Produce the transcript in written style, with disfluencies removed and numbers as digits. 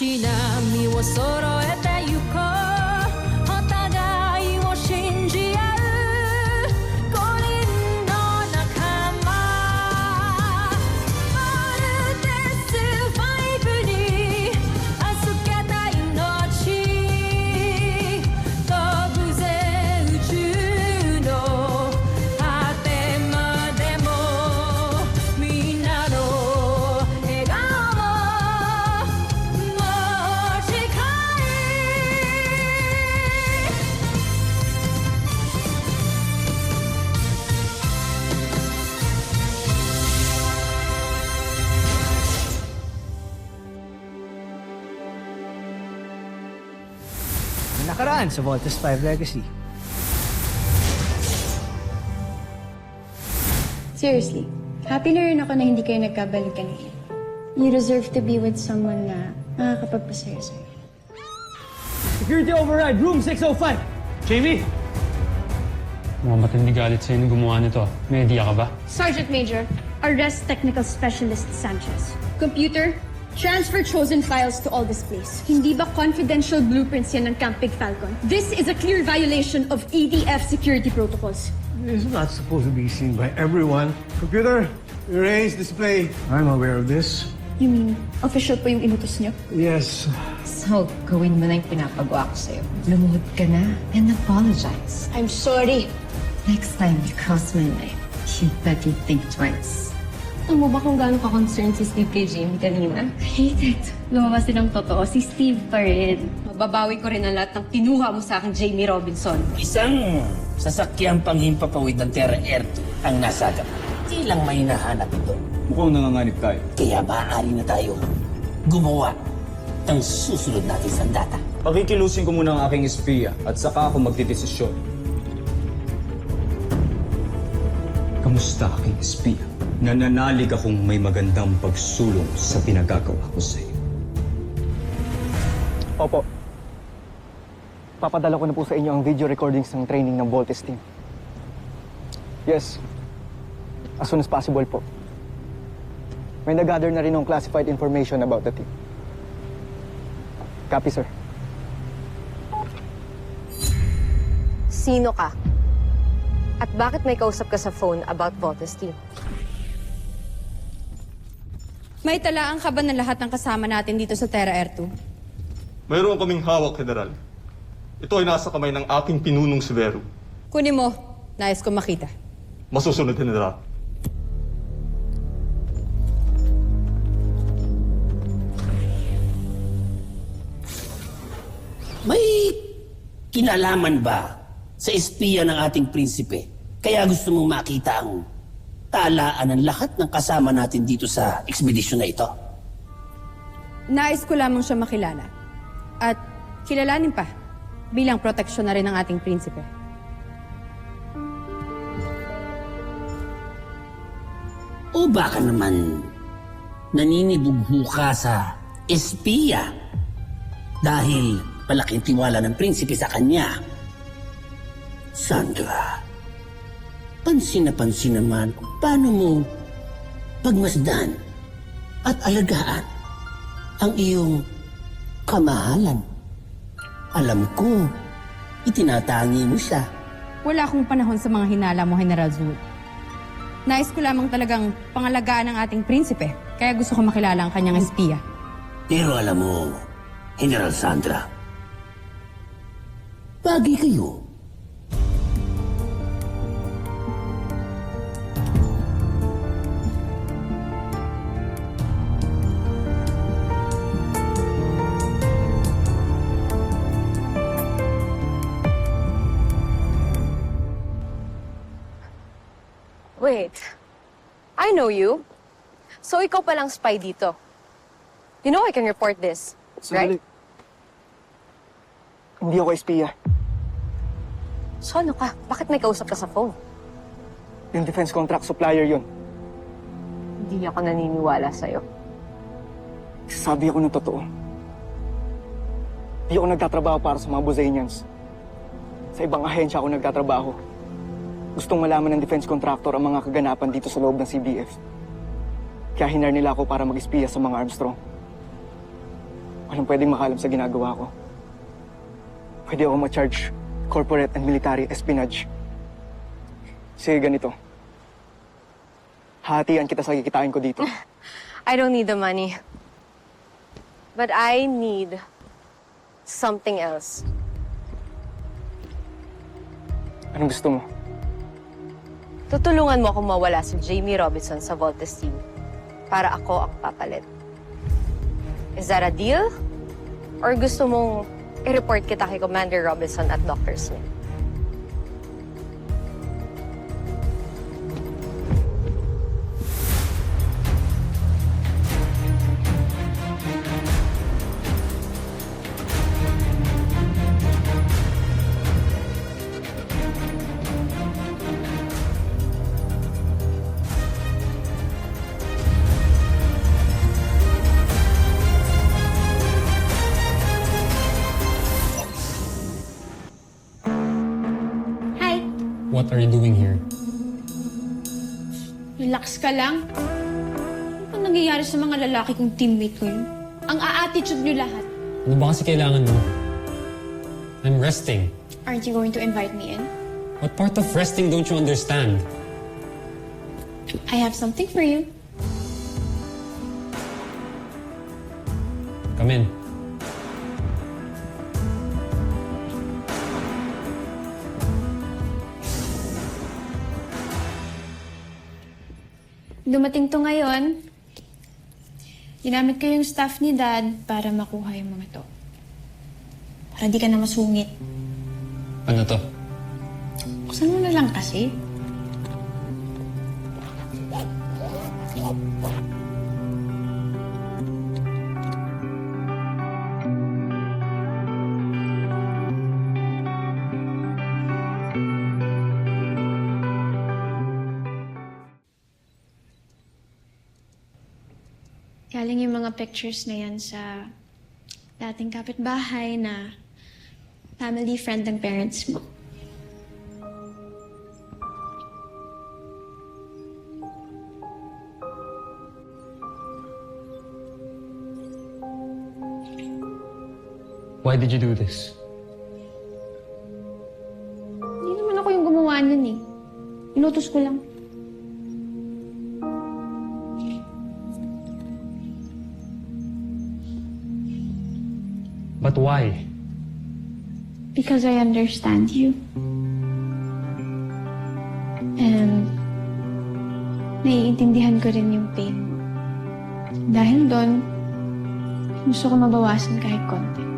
し波を揃えてゆこうお互いを信じ合う五人の仲間まるでスファイブに預けた命飛ぶぜ宇宙の果てまでもみんなの笑顔持ち帰Nakaraan sa Voltes 5 Legacy. Seriously, happy na rin ako na hindi kayo nagkabalikan ngayon. You deserve to be with someone na makakapagpasaya sa'yo. Security override, room 605. Jamie! Mukhang matindi galit sa'yo nung gumawa nito. May idea ka ba? Sergeant Major, arrest Technical Specialist Sanchez. Computer, transfer chosen files to all displays. Hindi ba confidential blueprints yan ng Camp Big Falcon? This is a clear violation of EDF security protocols. It's not supposed to be seen by everyone. Computer, erase display. I'm aware of this. You mean, official po yung inutos niyo? Yes. So, gawin mo na yung pinapagawa ko sa'yo. Lumuhod ka na and apologize. I'm sorry. Next time you cross my line, you better think twice. Alam mo ba kung gaano ka-concerned si Steve kay Jamie kanina? Hate it. Lumabas din ang totoo, si Steve pa rin. Mababawi ko rin ang lahat ng kinuha mo sa akin, Jamie Robinson. Isang sasakyang panghimpapawid ng Terra Air 2 ang nasagap. Di lang may nahanap ito. Mukhang nanganganib tayo. Kaya maaari na tayo gumawa ng susunod natin sandata. Pakikilusin ko muna ang aking espiya at saka ako magdidesisyon. Kamusta aking espiya? Nananalig akong may magandang pagsulong sa pinagagawa ko sa iyo. Opo. Papadala ko na po sa inyo ang video recordings ng training ng Voltes team. Yes. As soon as possible po. May nag-gather na rin ng classified information about the team. Copy, sir. Sino ka? At bakit may kausap ka sa phone about Voltes team? May talaan ka ba ng lahat ng kasama natin dito sa Terra Air 2? Mayroon kaming hawak, General. Ito ay nasa kamay ng aking pinunong si Vero. Kunin mo. Nais ko makita. Masusunod, General. May kinalaman ba sa espiya ng ating prinsipe? Kaya gusto mong makita ang talaan ng lahat ng kasama natin dito sa ekspedisyon na ito? Nais ko lamang siya makilala. At kilalanin pa bilang proteksyon na rin ng ating prinsipe. O baka naman naninibugho ka sa espiya dahil malaking tiwala ng prinsipe sa kanya? Sandra, pansin naman kung paano mo pagmasdan at alagaan ang iyong kamahalan. Alam ko, itinatangi mo siya. Wala akong panahon sa mga hinala mo, General Zul. Nais ko lamang talagang pangalagaan ng ating prinsipe. Kaya gusto ko makilala ang kanyang espiya. Pero alam mo, General Sandra, bagay kayo. Wait. I know you. So ikaw palang spy dito. You know I can report this, right? Hindi ako espiya. So ano ka? Bakit may kausap ka sa phone? Yung defense contract supplier yun. Hindi ako naniniwala sa'yo. Sabi ako ng totoo. Hindi ako nagtatrabaho para sa mga Buzanians. Sa ibang ahensya ako nagtatrabaho. Gustong malaman ng defense contractor ang mga kaganapan dito sa loob ng CBF. Kaya hinar nila ako para mag-espiya sa mga Armstrong. Walang pwedeng makalam sa ginagawa ko. Pwede ako ma-charge corporate and military espionage. Sige, ganito. Hatian kita sa kikitain ko dito. I don't need the money. But I need something else. Anong gusto mo? Tutulungan mo akong mawala si Jamie Robinson sa Voltes team para ako ang papalit. Is that a deal? Or gusto mong i-report kita kay Commander Robinson at Dr. Smith? What are you doing here? Relax ka lang. Ano bang nangyayari sa mga lalaki kong teammate ko yun? Ang a-attitude niyo lahat. Ano ba kasi kailangan mo? I'm resting. Aren't you going to invite me in? What part of resting don't you understand? I have something for you. Come in. Dumating to ngayon. Ginamit ko yung staff ni Dad para makuha yung mga to. Para di ka na masungit. Ano to? Buksan mo na lang kasi. Galing yung mga pictures na yan sa dating kapitbahay na family friend ng parents mo. Why did you do this? Hindi naman ako yung gumawa niyan eh. Inutos ko lang. But why? Because I understand you. And naiintindihan ko rin yung pain mo. Dahil doon, gusto ko mabawasan kahit konti.